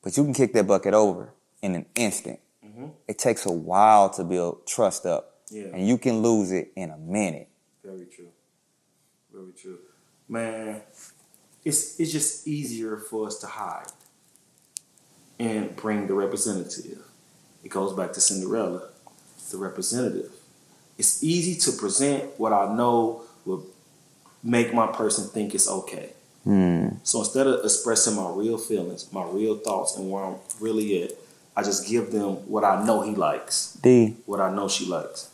But you can kick that bucket over in an instant. Mm-hmm. It takes a while to build trust up. Yeah. And you can lose it in a minute. Very true. Very true. Man, it's just easier for us to hide and bring the representative. It goes back to Cinderella, the representative. It's easy to present what I know will make my person think it's okay. So instead of expressing my real feelings, my real thoughts, and where I'm really at, I just give them what I know he likes. What I know she likes.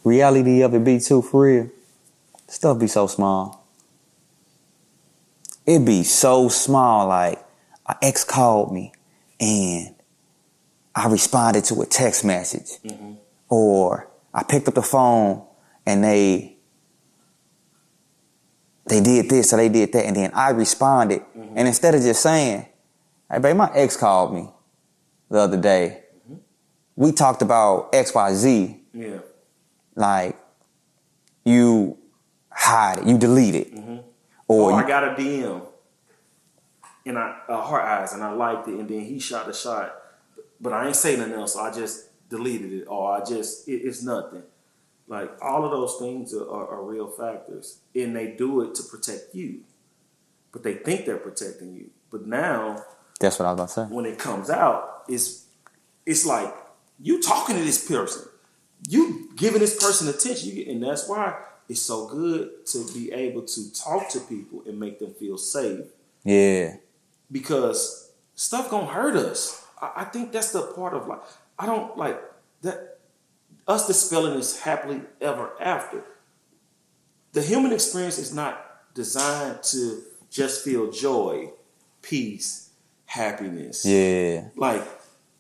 Reality of it be too, for real. Stuff be so small. It be so small, like an ex called me and I responded to a text message. Mm-hmm. Or I picked up the phone and they did this or they did that, and then I responded. Mm-hmm. And instead of just saying, hey babe, my ex called me the other day. Mm-hmm. We talked about XYZ. Yeah. Like, you hide it, you delete it. Mm-hmm. Or I got a DM and heart eyes and I liked it, and then he shot a shot, but I ain't say nothing else, so I just deleted it, or it's nothing. Like, all of those things are real factors, and they do it to protect you, but they think they're protecting you. But now, that's what I was about to say. When it comes out, it's like you talking to this person, you giving this person attention, and that's why it's so good to be able to talk to people and make them feel safe. Yeah. Because stuff gonna hurt us. I think that's the part of life. I don't like that. Us dispelling this happily ever after. The human experience is not designed to just feel joy, peace, happiness. Yeah. Like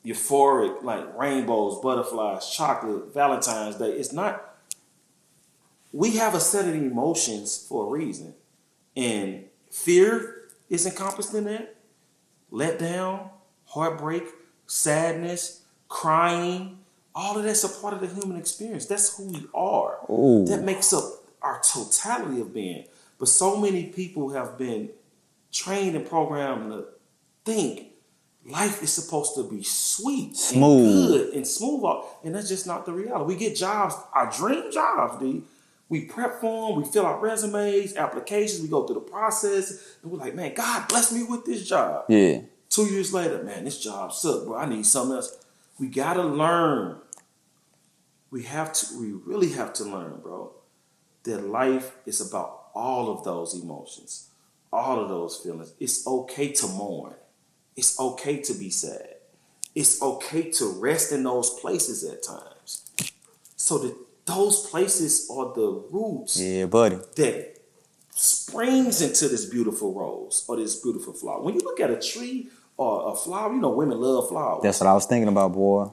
euphoric, like rainbows, butterflies, chocolate, Valentine's Day. It's not. We have a set of emotions for a reason. And fear is encompassed in that. Letdown, heartbreak, sadness, crying. All of that's a part of the human experience. That's who we are. Ooh. That makes up our totality of being. But so many people have been trained and programmed to think life is supposed to be sweet, smooth, and good, and smooth. And that's just not the reality. We get jobs, our dream jobs, dude. We prep for them, we fill out resumes, applications, we go through the process, and we're like, man, God bless me with this job. Yeah. 2 years later, man, this job sucks, bro. I need something else. We gotta learn. We really have to learn, bro, that life is about all of those emotions, all of those feelings. It's okay to mourn. It's okay to be sad. It's okay to rest in those places at times. So that those places are the roots, that springs into this beautiful rose or this beautiful flower. When you look at a tree or a flower, you know women love flowers. That's what I was thinking about, boy.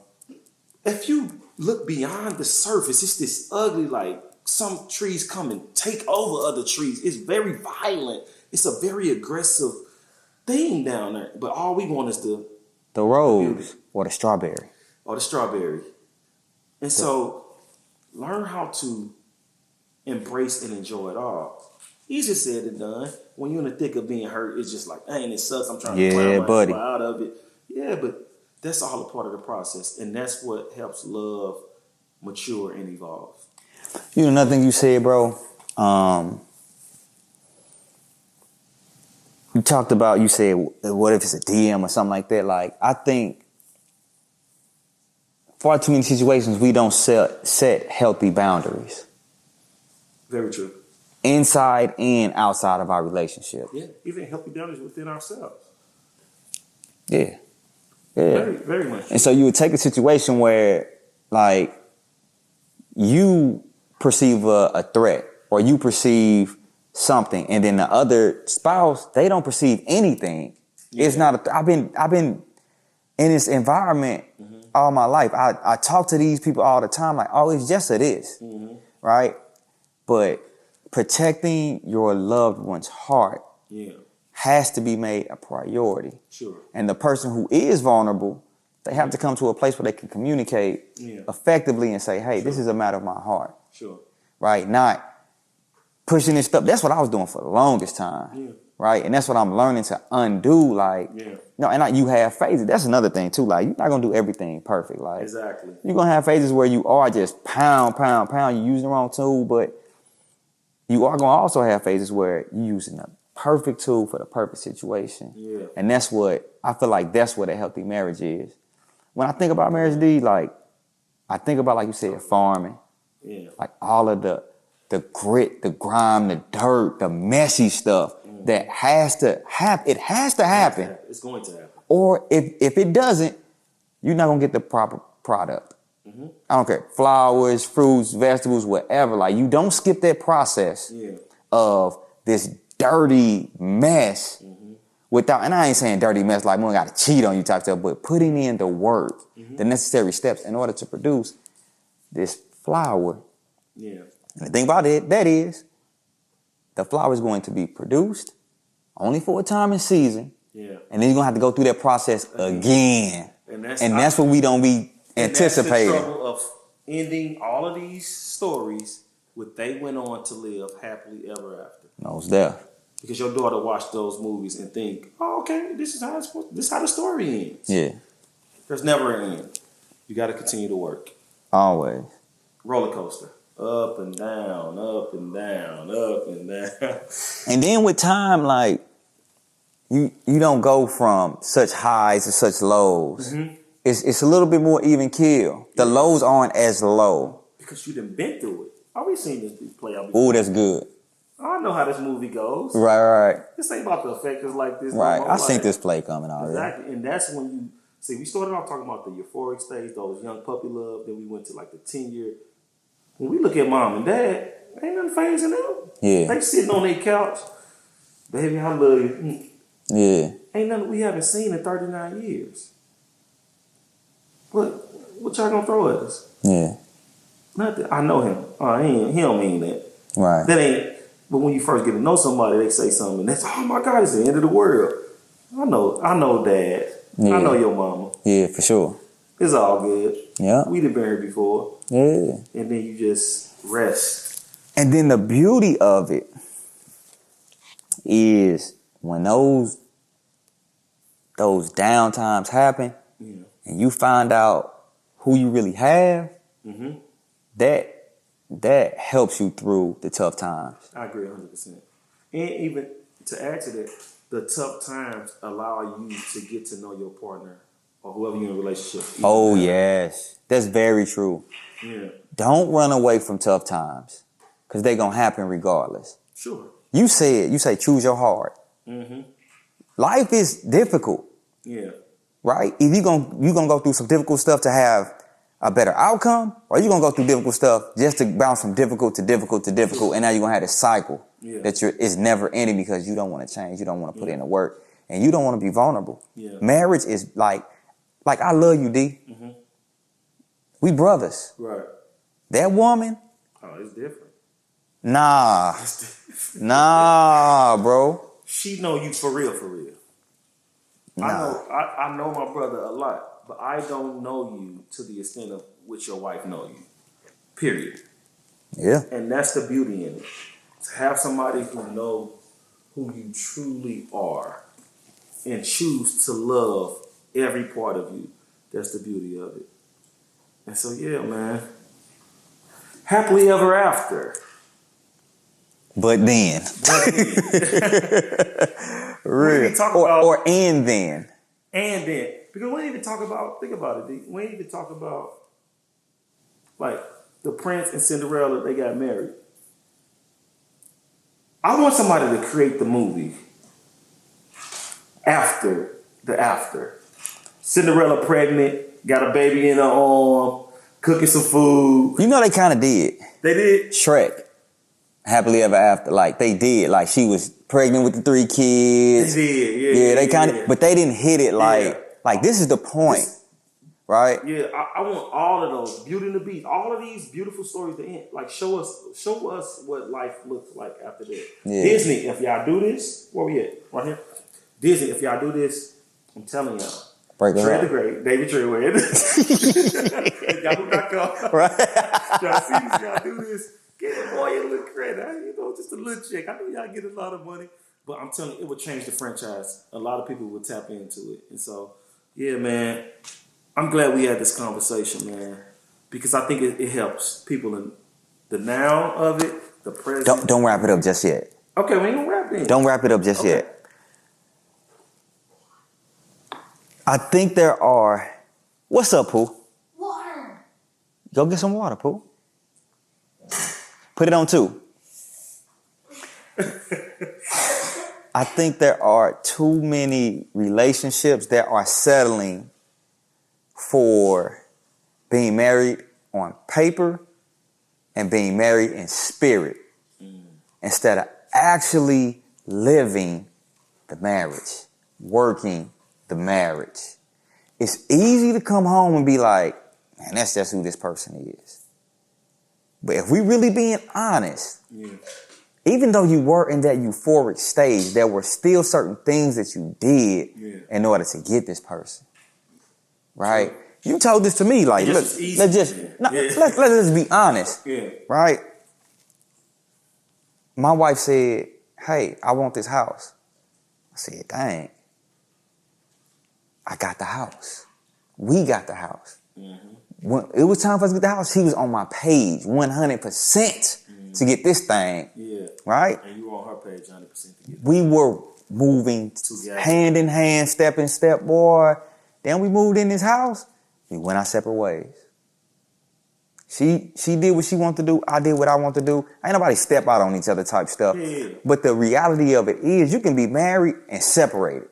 If you look beyond the surface, it's this ugly, like some trees come and take over other trees. It's very violent. It's a very aggressive thing down there. But all we want is the rose beauty. Or the strawberry. And so learn how to embrace and enjoy it all. Easier said than done. When you're in the thick of being hurt, it's just like, dang, it sucks. I'm trying to climb myself out of it. Yeah, but that's all a part of the process. And that's what helps love mature and evolve. You know, another thing you said, bro, you talked about, you said, what if it's a DM or something like that? Like, I think far too many situations we don't set healthy boundaries. Very true. Inside and outside of our relationship. Yeah, even healthy boundaries within ourselves. Yeah. Very, very much. And so you would take a situation where, like, you perceive a threat or you perceive something, and then the other spouse, they don't perceive anything. Yeah. It's not. I've been in this environment all my life. I talk to these people all the time, like, oh, it's just a this, right? But protecting your loved one's heart has to be made a priority. Sure. And the person who is vulnerable, they have to come to a place where they can communicate effectively and say, hey, this is a matter of my heart. Sure. Right? Not pushing this stuff. That's what I was doing for the longest time. Yeah. Right? And that's what I'm learning to undo. Like, no, and like, you have phases. That's another thing too. Like, you're not gonna do everything perfect. Like, exactly. You're gonna have phases where you are just pound. You're using the wrong tool, but you are gonna also have phases where you're using the perfect tool for the perfect situation. Yeah. And that's what I feel like. That's what a healthy marriage is. When I think about marriage, D, like, I think about, like you said, farming. Yeah. Like all of the grit, the grime, the dirt, the messy stuff that has to happen. It has to happen. It's going to happen. Or if it doesn't, you're not gonna get the proper product. I don't care. Flowers, fruits, vegetables, whatever. Like, you don't skip that process of this dirty mess without, and I ain't saying dirty mess like we gotta cheat on you type stuff, but putting in the work, the necessary steps in order to produce this flower. Yeah. And the thing about it, that is, the flower is going to be produced only for a time and season. Yeah. And then you're going to have to go through that process again. And that's what we don't be anticipating. That's the trouble of ending all of these stories with they went on to live happily ever after. Most deaf. Because your daughter watched those movies and think, oh, okay, this is how the story ends. Yeah. There's never an end. You got to continue to work. Always. Roller coaster. Up and down, up and down, up and down. And then with time, like, you don't go from such highs to such lows. It's a little bit more even keel. The lows aren't as low. Because you done been through it. Always seen this play out before. Ooh, that's good. I know how this movie goes. Right. This ain't about the effects like this. Right. I seen this play coming already. Exactly. And that's when you see, we started off talking about the euphoric stage, those young puppy love. Then we went to like the 10-year. When we look at mom and dad, ain't nothing phasing them. Yeah. They sitting on their couch. Baby, I love you. Yeah. Ain't nothing we haven't seen in 39 years. What y'all gonna throw at us? Yeah. Nothing. I know him. He don't mean that. Right. That ain't. But when you first get to know somebody, they say something. And that's, oh my God, it's the end of the world. I know, Dad. Yeah. I know your mama. Yeah, for sure. It's all good. Yeah. We'd have been here before. Yeah. And then you just rest. And then the beauty of it is when those down times happen and you find out who you really have, that helps you through the tough times. I agree 100%. And even to add to that, the tough times allow you to get to know your partner or whoever you're in a relationship. Oh, yes. That's very true. Yeah. Don't run away from tough times because they're going to happen regardless. Sure. You say choose your heart. Life is difficult. Yeah. Right? If you're gonna go through some difficult stuff to have a better outcome, or you're going to go through difficult stuff just to bounce from difficult to difficult to difficult, and now you're going to have this cycle that it's never ending because you don't want to change, you don't want to put in the work, and you don't want to be vulnerable. Yeah. Marriage is like I love you, D. We brothers. Right. That woman. Oh, it's different. Nah. Nah, bro. She know you for real, for real. Nah. I know my brother a lot, but I don't know you to the extent of which your wife know you. Period. Yeah. And that's the beauty in it. To have somebody who know who you truly are and choose to love every part of you. That's the beauty of it. And so, yeah, man. Happily ever after. But then. Real. Or and then. And then. Because we didn't even talk about, think about it, D. We didn't even talk about, like, the Prince and Cinderella, they got married. I want somebody to create the movie after the after. Cinderella pregnant, got a baby in her arm, cooking some food. You know they kind of did. They did? Shrek. Happily ever after. Like, they did. Like, she was pregnant with the 3 kids. They did, yeah. Yeah, they kind of, but they didn't hit it like this is the point. right? Yeah, I want all of those. Beauty and the Beast, all of these beautiful stories to end. Like show us what life looks like after that. Yeah. Disney, if y'all do this, where we at? Right here. Disney, if y'all do this, I'm telling y'all. Break it Trey up. the Great, David Treadwell. Yahoo.com. Right. Y'all see this, y'all do this. Get a boy a little credit. You know, just a little check. I know y'all get a lot of money. But I'm telling you, it would change the franchise. A lot of people would tap into it. And so, yeah, man, I'm glad we had this conversation, man. Because I think it helps people in the now of it, the present. Don't wrap it up just yet. Okay, we ain't gonna wrap it. Don't wrap it up just yet. I think there are. What's up, Pooh? Water. Go get some water, Pooh. Put it on 2. I think there are too many relationships that are settling for being married on paper and being married in spirit instead of actually living the marriage, working the marriage. It's easy to come home and be like, man, that's just who this person is. But if we really being honest, even though you were in that euphoric stage, there were still certain things that you did in order to get this person. Right? You told this to me, like, look, let's just be honest. Right? My wife said, hey, I want this house. I said, dang. I got the house. We got the house. When it was time for us to get the house, he was on my page 100% to get this thing. Right? And you were on her page 100% to get we were moving hand in hand, step in step, boy. Then we moved in this house. We went our separate ways. She did what she wanted to do. I did what I want to do. Ain't nobody step out on each other type stuff. But the reality of it is you can be married and separated.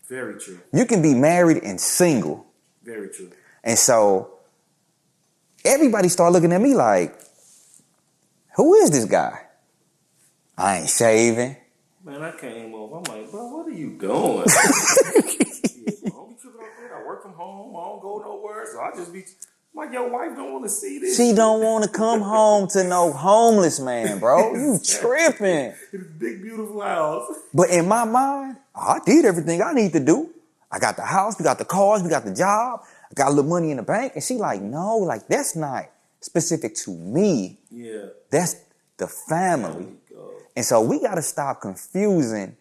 Very true. You can be married and single. Very true. And so everybody started looking at me like, who is this guy? I ain't shaving. Man, I came over. I'm like, bro, what are you doing? I don't be tripping off that. I work from home. I don't go nowhere. So I just be like, your wife don't want to see this. She don't want to come home to no homeless man, bro. You tripping. It's a big, beautiful house. But in my mind, I did everything I need to do. I got the house, we got the cars, we got the job. I got a little money in the bank. And she like, no, like that's not specific to me. Yeah. That's the family. And so we got to stop confusing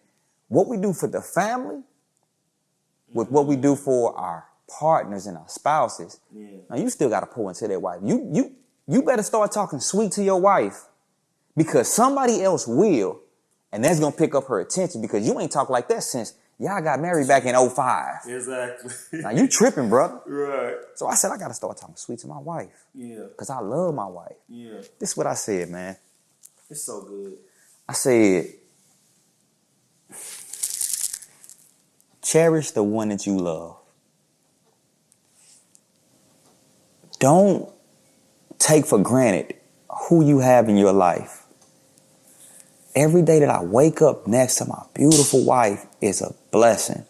what we do for the family with what we do for our partners and our spouses. Now you still got to pour into that wife. You better start talking sweet to your wife because somebody else will, and that's going to pick up her attention because you ain't talked like that since y'all got married back in 2005. Exactly. Now you tripping, brother. Right. So I said I got to start talking sweet to my wife. Yeah. Because I love my wife. Yeah. This is what I said, man. It's so good. I said, cherish the one that you love. Don't take for granted who you have in your life. Every day that I wake up next to my beautiful wife is a blessing.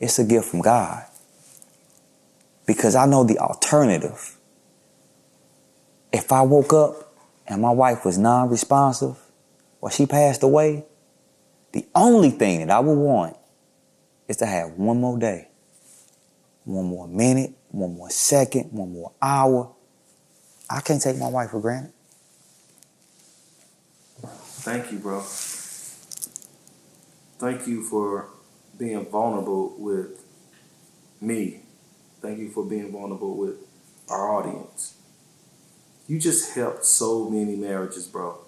It's a gift from God. Because I know the alternative. If I woke up and my wife was non-responsive or she passed away, the only thing that I would want is to have one more day, one more minute, one more second, one more hour. I can't take my wife for granted. Thank you, bro. Thank you for being vulnerable with me. Thank you for being vulnerable with our audience. You just helped so many marriages, bro,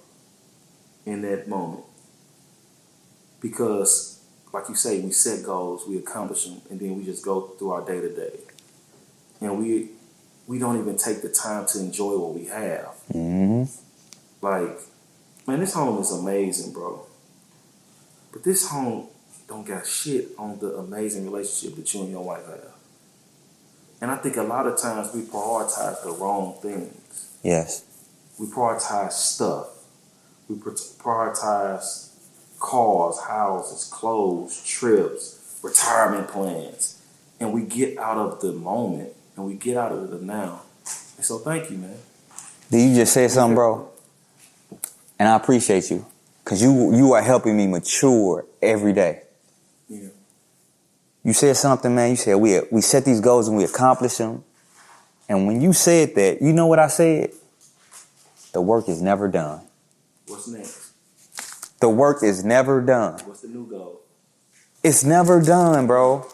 in that moment. Because, like you say, we set goals, we accomplish them, and then we just go through our day-to-day. And we don't even take the time to enjoy what we have. Like, man, this home is amazing, bro. But this home don't got shit on the amazing relationship that you and your wife have. And I think a lot of times we prioritize the wrong things. Yes. We prioritize stuff. We prioritize cars, houses, clothes, trips, retirement plans. And we get out of the moment and we get out of the now. And so thank you, man. Did you just say something, bro? And I appreciate you. Because you are helping me mature every day. Yeah. You said something, man. You said we set these goals and we accomplish them. And when you said that, you know what I said? The work is never done. What's next? The work is never done. What's the new goal? It's never done, bro.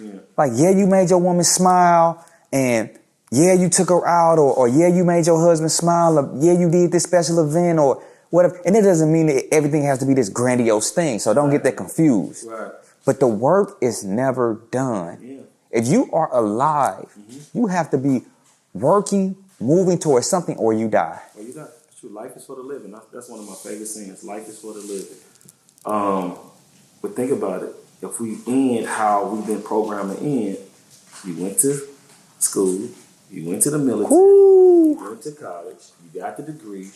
Yeah. Like, yeah, you made your woman smile, and yeah, you took her out, or yeah, you made your husband smile, or yeah, you did this special event, or whatever. And it doesn't mean that everything has to be this grandiose thing, so don't get that confused. Right. But the work is never done. Yeah. If you are alive, you have to be working, moving towards something, or you die. Or you die. True. Life is for the living. That's one of my favorite sayings. Life is for the living. But think about it. If we end how we've been programmed to end, you went to school, you went to the military, you went to college, you got the degree,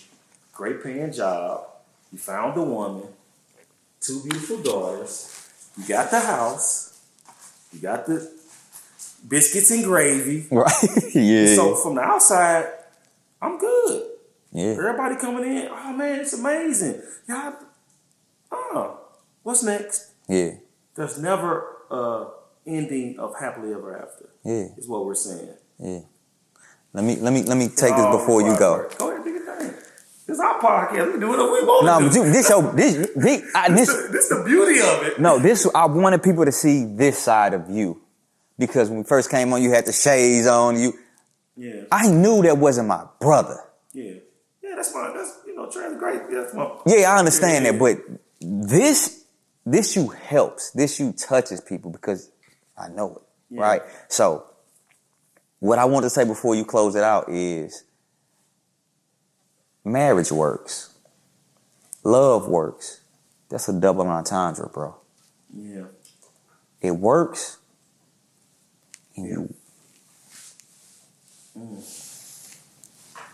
great paying job, you found the woman, 2 beautiful daughters, you got the house, you got the biscuits and gravy. Right. Yeah. So from the outside, I'm good. Yeah. Everybody coming in, oh man, it's amazing. Y'all, what's next? Yeah. There's never a ending of happily ever after. Yeah. Is what we're saying. Yeah. Let me take this before you go. Go ahead, do your thing. This is our podcast. We do what we want No, to but do. this This the beauty of it. No, I wanted people to see this side of you. Because when we first came on, you had the shades on. Yeah. I knew that wasn't my brother. Yeah. Yeah, that's Trey's great. That's my. Yeah, I understand that, but this you helps. This you touches people because I know it, right? So, what I want to say before you close it out is marriage works. Love works. That's a double entendre, bro. Yeah. It works. Yeah.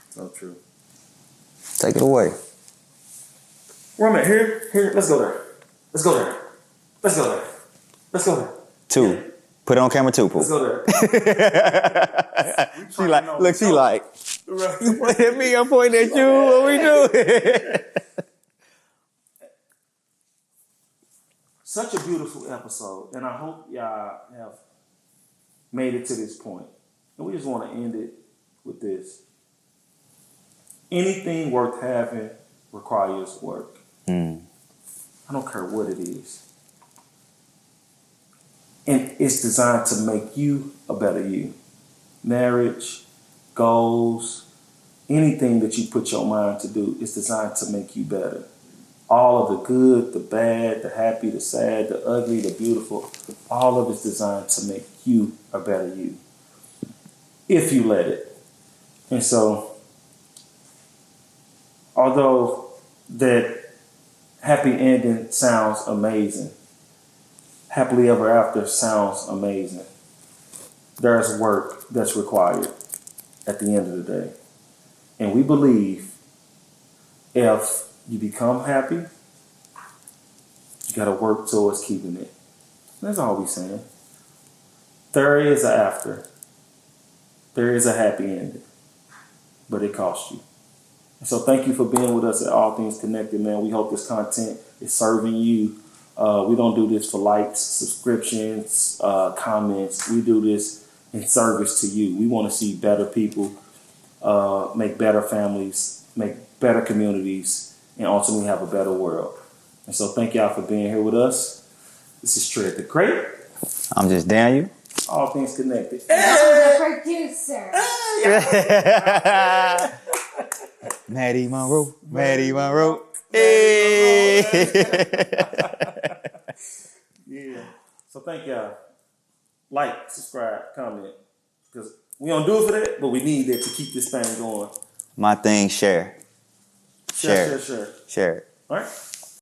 So true. Take it away. Where am I? Here. Let's go there. Let's go there. Let's go there. Let's go there. 2. Yeah. Put it on camera 2, Pooh. Let's go there. She like, look, she like, Right. you point at me, I'm pointing at you, what we doing? Such a beautiful episode, and I hope y'all have made it to this point. And we just want to end it with this. Anything worth having requires work. I don't care what it is. And it's designed to make you a better you. Marriage, goals, anything that you put your mind to do is designed to make you better. All of the good, the bad, the happy, the sad, the ugly, the beautiful, all of it's designed to make you a better you. If you let it. And so, although that happy ending sounds amazing, happily ever after sounds amazing, there's work that's required at the end of the day. And we believe if you become happy, you got to work towards keeping it. That's all we're saying. There is an after. There is a happy ending. But it costs you. And so thank you for being with us at All Things Connected, man. We hope this content is serving you. We don't do this for likes, subscriptions, comments. We do this in service to you. We want to see better people, make better families, make better communities, and ultimately have a better world. And so thank y'all for being here with us. This is Trey the Great. I'm just Daniel. All Things Connected. I'm the producer. Maddie Monroe. Hey. Yeah. So thank y'all. Like, subscribe, comment. Because we don't do it for that, but we need that to keep this thing going. My thing, share. Share. Share it. All right?